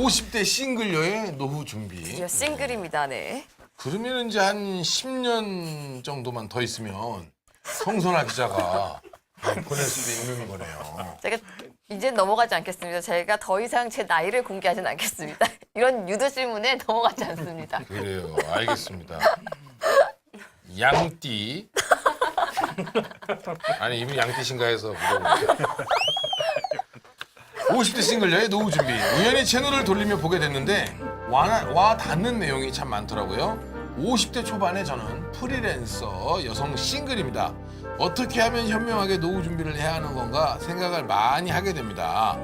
50대 싱글녀의 노후 준비. 드디어 싱글입니다. 네. 그러면 이제 한 10년 정도만 더 있으면 성선아 기자가 보낼 수도 있는 거네요. 제가 이제 넘어가지 않겠습니다. 제가 더 이상 제 나이를 공개하진 않겠습니다. 이런 유도 질문에 넘어가지 않습니다. 그래요. 알겠습니다. 양띠. 아니 이분이 양띠신가 해서 물어볼게요. 50대 싱글녀의 노후 준비. 우연히 채널을 돌리며 보게 됐는데 와 닿는 내용이 참 많더라고요. 50대 초반에 저는 프리랜서 여성 싱글입니다. 어떻게 하면 현명하게 노후 준비를 해야 하는 건가 생각을 많이 하게 됩니다.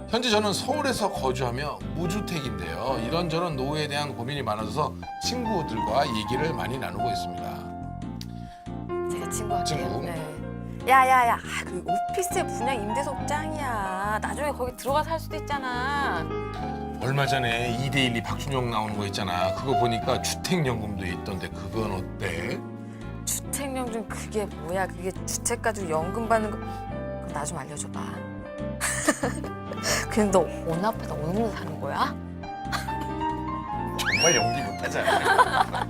현재 저는 서울에서 거주하며 무주택인데요. 이런저런 노후에 대한 고민이 많아져서 친구들과 얘기를 많이 나누고 있습니다. 제가 친구 할게요. 친구? 네. 야야야, 그 오피스텔 분양 임대속 짱이야. 나중에 거기 들어가 살 수도 있잖아. 얼마 전에 2대1이 박준영 나오는 거 있잖아. 그거 보니까 주택연금도 있던데 그건 어때? 주택연금 그게 뭐야? 그게 주택 가지고 연금 받는 거. 그럼 나 좀 알려줘봐. 근데 너 어느 아파트 어느 동네 사는 거야? 정말 연기 못하잖아요.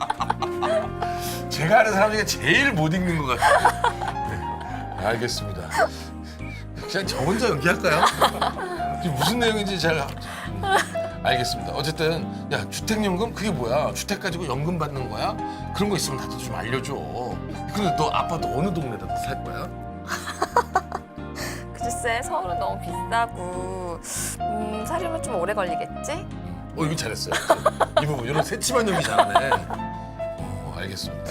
제가 아는 사람 중에 제일 못 읽는 것 같아요. 네, 알겠습니다. 그냥 저 혼자 연기할까요? 지금 무슨 내용인지 잘 알겠습니다. 어쨌든 야 주택연금 그게 뭐야? 주택 가지고 연금 받는 거야? 그런 거 있으면 나도 좀 알려줘. 근데 너 아파트 어느 동네다 살 거야? 글쎄 서울은 너무 비싸고 살려면 좀 오래 걸리겠지? 이거 잘했어요. 이 부분 이런 새침한 연기 잘하네. 알겠습니다.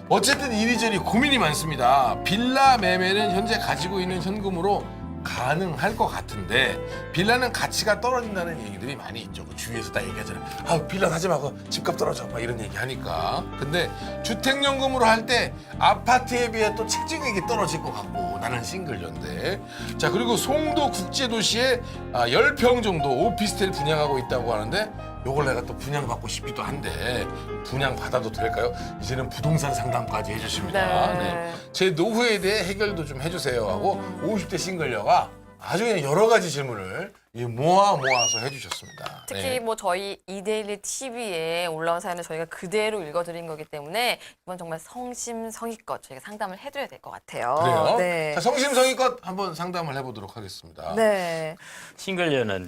어쨌든 이리저리 고민이 많습니다. 빌라 매매는 현재 가지고 있는 현금으로 가능할 것 같은데 빌라는 가치가 떨어진다는 얘기들이 많이 있죠. 그 주위에서 다 얘기하잖아요. 아 빌라 사지 마고 집값 떨어져 막 이런 얘기 하니까. 근데 주택연금으로 할 때 아파트에 비해 또 책정액이 떨어질 것 같고 나는 싱글녀인데. 자 그리고 송도 국제도시에 10평 정도 오피스텔 분양하고 있다고 하는데 요걸 내가 또 분양받고 싶기도 한데 분양받아도 될까요? 이제는 부동산 상담까지 해주십니다. 네. 제 노후에 대해 해결도 좀 해주세요 하고 50대 싱글녀가 아주 그냥 여러 가지 질문을 모아서 해주셨습니다. 특히 네. 뭐 저희 이데일리 TV에 올라온 사연을 저희가 그대로 읽어드린 거기 때문에 이건 정말 성심성의껏 저희가 상담을 해드려야 될 것 같아요. 그래요? 네. 자, 성심성의껏 한번 상담을 해보도록 하겠습니다. 네. 싱글녀는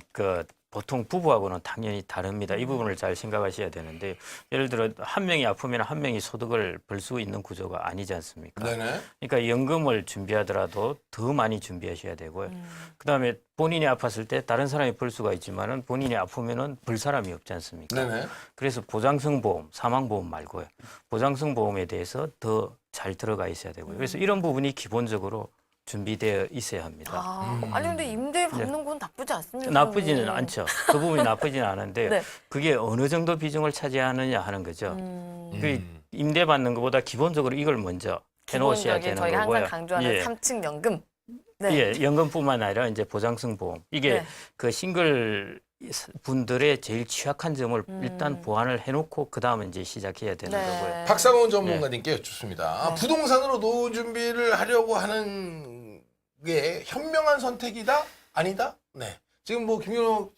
보통 부부하고는 당연히 다릅니다. 이 부분을 잘 생각하셔야 되는데 예를 들어 한 명이 아프면 한 명이 소득을 벌 수 있는 구조가 아니지 않습니까? 네네. 그러니까 연금을 준비하더라도 더 많이 준비하셔야 되고요. 그다음에 본인이 아팠을 때 다른 사람이 벌 수가 있지만은 본인이 아프면은 벌 사람이 없지 않습니까? 네네. 그래서 보장성 보험, 사망보험 말고요. 보장성 보험에 대해서 더 잘 들어가 있어야 되고요. 그래서 이런 부분이 기본적으로 준비되어 있어야 합니다. 아니 근데 임대 받는 건 나쁘지 않습니다. 나쁘지는 않죠. 그 부분이 나쁘지는 않은데 네. 그게 어느 정도 비중을 차지하느냐 하는 거죠. 그 임대 받는 것보다 기본적으로 이걸 먼저 해놓으셔야 기본적인 되는 저희가 거고요. 항상 강조하는 예. 3층 연금. 네. 예, 연금뿐만 아니라 이제 보장성 보험. 이게 네. 그 싱글 분들의 제일 취약한 점을 일단 보완을 해놓고 그 다음에 이제 시작해야 되는 네. 거고요. 박상원 전문가님께 여쭙습니다. 네. 부동산으로 노후 준비를 하려고 하는 게 현명한 선택이다? 아니다? 네. 지금 뭐 김윤호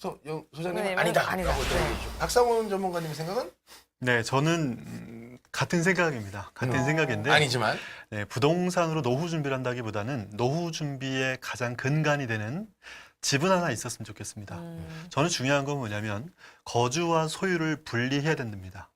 소장님은 네, 아니다. 아니다. 라고 얘기해주죠. 박상원 전문가님 생각은? 네, 저는 같은 생각입니다. 같은 생각인데 아니지만. 네, 부동산으로 노후 준비를 한다기보다는 노후 준비의 가장 근간이 되는 집은 하나 있었으면 좋겠습니다. 저는 중요한 건 뭐냐면 거주와 소유를 분리해야 된답니다.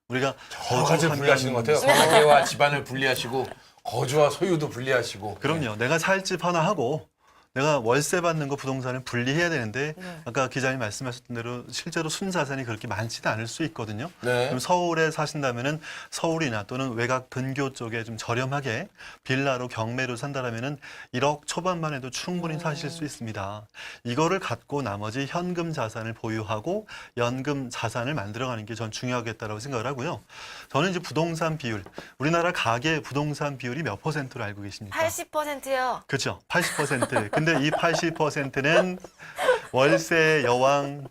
우리가 여러 가지를 분리하시는 것 같아요. 가게와 집안을 분리하시고 거주와 소유도 분리하시고. 그럼요. 내가 살 집 하나 하고 내가 월세 받는 거 부동산을 분리해야 되는데 네. 아까 기자님 말씀하셨던 대로 실제로 순자산이 그렇게 많지는 않을 수 있거든요. 네. 그럼 서울에 사신다면은 서울이나 또는 외곽 근교 쪽에 좀 저렴하게 빌라로 경매로 산다라면은 1억 초반만 해도 충분히 사실 수 있습니다. 이거를 갖고 나머지 현금 자산을 보유하고 연금 자산을 만들어가는 게 전 중요하겠다라고 생각을 하고요. 저는 이제 부동산 비율, 우리나라 가계 부동산 비율이 몇 %로 알고 계십니까? 80%요. 그렇죠. 80%. 근데 이 80%는 월세 여왕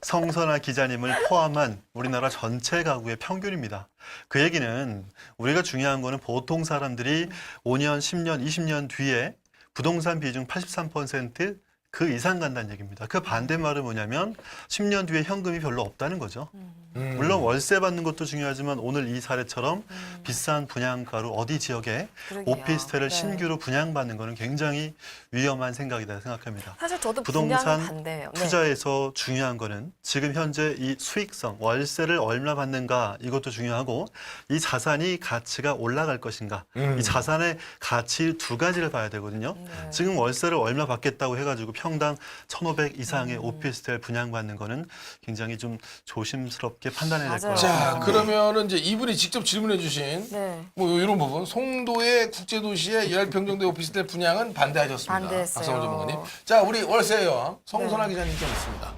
성선아 기자님을 포함한 우리나라 전체 가구의 평균입니다. 그 얘기는 우리가 중요한 거는 보통 사람들이 5년, 10년, 20년 뒤에 부동산 비중 83% 그 이상 간다는 얘기입니다. 그 반대말은 뭐냐면 10년 뒤에 현금이 별로 없다는 거죠. 물론 월세 받는 것도 중요하지만 오늘 이 사례처럼 비싼 분양가로 어디 지역에 그러게요. 오피스텔을 네. 신규로 분양받는 거는 굉장히 위험한 생각이다 생각합니다. 사실 저도 부동산 분양 반대예요. 네. 투자에서 중요한 거는 지금 현재 이 수익성, 월세를 얼마 받는가 이것도 중요하고 이 자산이 가치가 올라갈 것인가 이 자산의 가치 두 가지를 봐야 되거든요. 네. 지금 월세를 얼마 받겠다고 해가지고 평당 1,500 이상의 오피스텔 분양받는 거는 굉장히 좀 조심스럽게 판단해야 될 맞아요. 거라고 자, 생각합니다. 그러면은 이제 이분이 직접 질문해 주신 네. 뭐 이런 부분 송도의 국제도시의 10평 정도의 오피스텔 분양은 반대하셨습니다. 반대했어요. 박성훈 전문가님. 자, 우리 월세 여왕 송선아 네. 기자님께 묻습니다.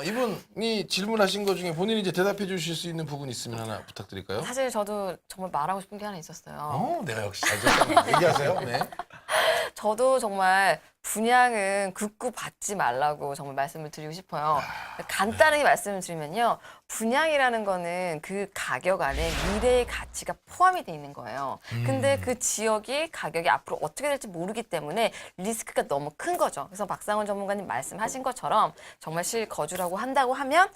이분이 질문하신 것 중에 본인이 이제 대답해 주실 수 있는 부분 있으면 하나 부탁드릴까요? 사실 저도 정말 말하고 싶은 게 하나 있었어요. 내가 역시 잘 들었다. 얘기하세요. 네. 저도 정말 분양은 극구 받지 말라고 정말 말씀을 드리고 싶어요. 간단하게 말씀을 드리면요. 분양이라는 거는 그 가격 안에 미래의 가치가 포함이 돼 있는 거예요. 근데 그 지역이 가격이 앞으로 어떻게 될지 모르기 때문에 리스크가 너무 큰 거죠. 그래서 박상원 전문가님 말씀하신 것처럼 정말 실거주라고 한다고 하면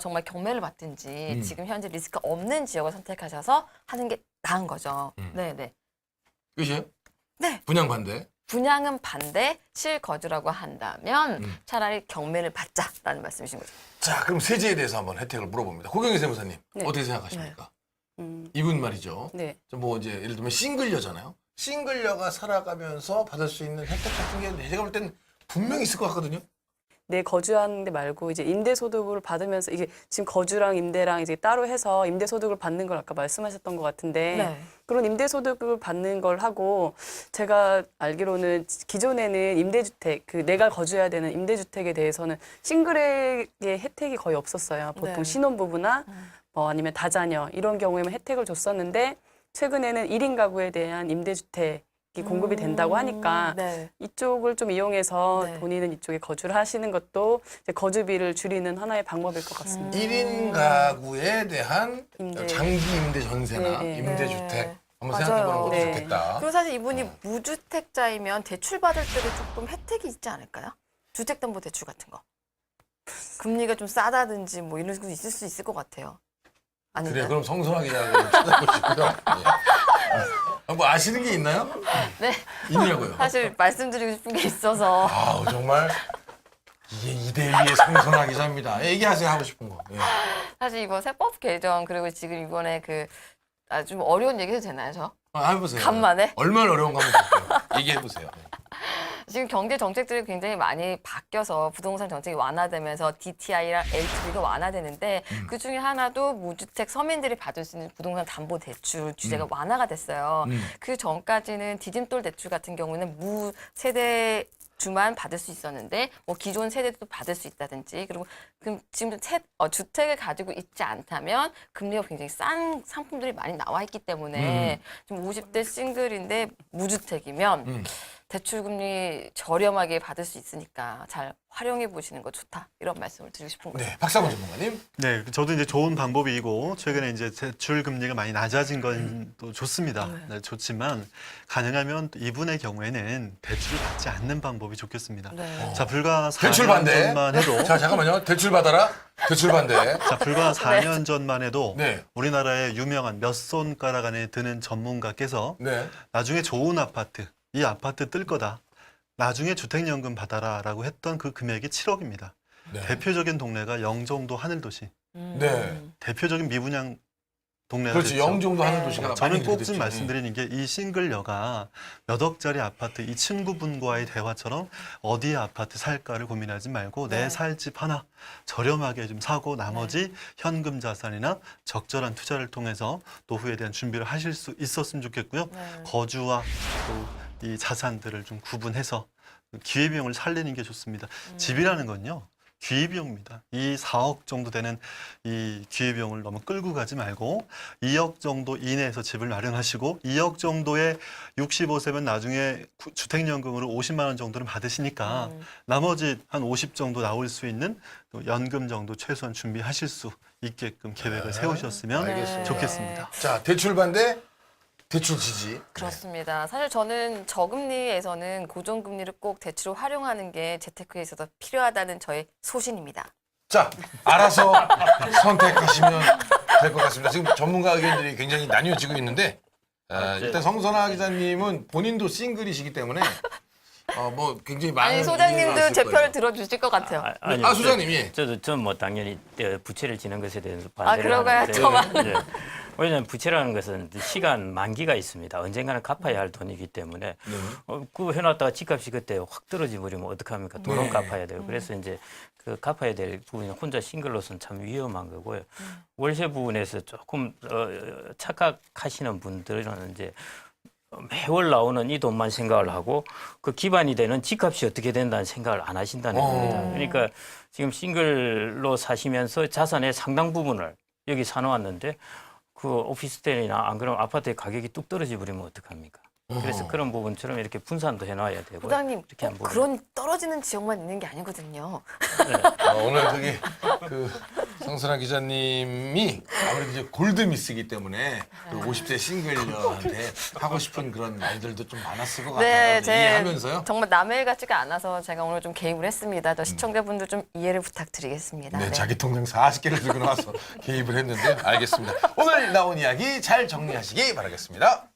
정말 경매를 받든지 지금 현재 리스크 없는 지역을 선택하셔서 하는 게 나은 거죠. 네네. 끝이에요? 네. 분양 반대. 분양은 반대, 실거주라고 한다면 차라리 경매를 받자라는 말씀이신 거죠. 자, 그럼 세제에 대해서 한번 혜택을 물어봅니다. 고경희 세무사님 네. 어떻게 생각하십니까? 음, 이분 말이죠. 네. 뭐 이제 예를 들면 싱글녀잖아요. 싱글녀가 살아가면서 받을 수 있는 혜택 같은 게 제가 볼 땐 분명히 있을 것 같거든요. 내 거주하는 데 말고 이제 임대소득을 받으면서 이게 지금 거주랑 임대랑 이제 따로 해서 임대소득을 받는 걸 아까 말씀하셨던 것 같은데 네. 그런 임대소득을 받는 걸 하고 제가 알기로는 기존에는 임대주택 그 내가 거주해야 되는 임대주택에 대해서는 싱글에게 혜택이 거의 없었어요. 보통 네. 신혼부부나 뭐 아니면 다자녀 이런 경우에만 혜택을 줬었는데 최근에는 1인 가구에 대한 임대주택이 공급이 된다고 하니까 네. 이쪽을 좀 이용해서 네. 본인은 이쪽에 거주를 하시는 것도 이제 거주비를 줄이는 하나의 방법일 것 같습니다. 1인 가구에 대한 임대. 장기 임대 전세나 네, 네. 임대주택 네. 한번 맞아요. 생각해보는 것도 네. 좋겠다. 그리고 사실 이분이 무주택자이면 대출 받을 때도 조금 혜택이 있지 않을까요? 주택담보대출 같은 거. 금리가 좀 싸다든지 뭐 이런 거 있을 수 있을 것 같아요. 아닌가요? 그래, 그럼 성선아 기자를 찾아보시고요. 뭐 아시는 게 있나요? 네. 있냐고요? 사실 말씀드리고 싶은 게 있어서 아우 정말 이게 이대위의 성선아 기자입니다. 얘기하세요 하고 싶은 거. 예. 사실 이번 세법 개정 그리고 지금 이번에 좀 어려운 얘기 해도 되나요, 저? 해보세요. 간만에? 얼마나 어려운가 한번 볼게요. 얘기해보세요. 지금 경제 정책들이 굉장히 많이 바뀌어서 부동산 정책이 완화되면서 DTI랑 LTV가 완화되는데 그 중에 하나도 무주택 서민들이 받을 수 있는 부동산 담보 대출 규제가 완화가 됐어요. 그 전까지는 디딤돌 대출 같은 경우는 무세대 주만 받을 수 있었는데 뭐 기존 세대도 받을 수 있다든지 그리고 지금 주택을 가지고 있지 않다면 금리가 굉장히 싼 상품들이 많이 나와 있기 때문에 지금 50대 싱글인데 무주택이면 대출금리 저렴하게 받을 수 있으니까 잘 활용해 보시는 거 좋다 이런 말씀을 드리고 싶은 거예요. 네, 박상원 전문가님. 네, 저도 이제 좋은 방법이고 최근에 이제 대출 금리가 많이 낮아진 건 또 좋습니다. 네, 좋지만 가능하면 또 이분의 경우에는 대출을 받지 않는 방법이 좋겠습니다. 네. 자, 불과 4년 대출 반대. 전만 해도 자 잠깐만요. 대출 받아라. 대출 반대. 자, 불과 4년 전만 해도 네. 우리나라의 유명한 몇 손가락 안에 드는 전문가께서 네. 나중에 좋은 아파트, 이 아파트 뜰 거다. 나중에 주택연금 받아라라고 했던 그 금액이 7억입니다. 네. 대표적인 동네가 영종도 하늘도시. 네. 대표적인 미분양 동네가 그렇지. 됐죠. 영종도 하는 네. 도시가 저는 많이 꼭 그랬죠. 좀 말씀드리는 게 이 싱글녀가 몇 억짜리 아파트 이 친구분과의 대화처럼 어디에 아파트 살까를 고민하지 말고 내 네. 살 집 하나 저렴하게 좀 사고 나머지 현금 자산이나 적절한 투자를 통해서 노후에 대한 준비를 하실 수 있었으면 좋겠고요. 네. 거주와 또 이 자산들을 좀 구분해서 기회비용을 살리는 게 좋습니다. 집이라는 건요. 기회비용입니다. 이 4억 정도 되는 이 기회비용을 너무 끌고 가지 말고 2억 정도 이내에서 집을 마련하시고 2억 정도의 65세면 나중에 주택연금으로 50만 원 정도는 받으시니까 나머지 한 50 정도 나올 수 있는 또 연금 정도 최소한 준비하실 수 있게끔 계획을 세우셨으면 알겠습니다. 좋겠습니다. 자 대출 반대. 대출 지지. 그렇습니다. 사실 저는 저금리에서는 고정금리를 꼭 대출을 활용하는 게 재테크에 있어서 필요하다는 저의 소신입니다. 자, 알아서 선택하시면 될 것 같습니다. 지금 전문가 의견들이 굉장히 나뉘어지고 있는데 일단 성선아 기자님은 본인도 싱글이시기 때문에 뭐 굉장히 많은 아니 이유가 소장님도 있을 제 거예요. 편을 들어주실 것 같아요. 아, 소장님, 예. 저는 뭐 당연히 부채를 지는 것에 대해서 반대를 그러가요? 하는데 저만. 예. 왜냐하면 부채라는 것은 시간 만기가 있습니다. 언젠가는 갚아야 할 돈이기 때문에 그거 해놨다가 집값이 그때 확 떨어져 버리면 어떡합니까? 돈은 네. 갚아야 돼요. 그래서 이제 그 갚아야 될 부분이 혼자 싱글로서는 참 위험한 거고요. 월세 부분에서 조금 착각하시는 분들은 이제 매월 나오는 이 돈만 생각을 하고 그 기반이 되는 집값이 어떻게 된다는 생각을 안 하신다는 겁니다. 그러니까 지금 싱글로 사시면서 자산의 상당 부분을 여기 사놓았는데 그 오피스텔이나 안 그러면 아파트의 가격이 뚝 떨어져 버리면 어떡합니까? 그래서 그런 부분처럼 이렇게 분산도 해놔야 되고 소장님 이렇게 꼭 그런 떨어지는 지역만 있는 게 아니거든요. 오늘 그게 그 성선아 기자님이 아무래도 이제 골드미스이기 때문에 그 50대 싱글녀한테 하고 싶은 그런 말들도 좀 많았을 것 같아요. 네, 이해하면서요. 정말 남의 일 같지가 않아서 제가 오늘 좀 개입을 했습니다. 저 시청자분들 좀 이해를 부탁드리겠습니다. 네, 자기 통장 40개를 들고 나와서 개입을 했는데 알겠습니다. 오늘 나온 이야기 잘 정리하시기 바라겠습니다.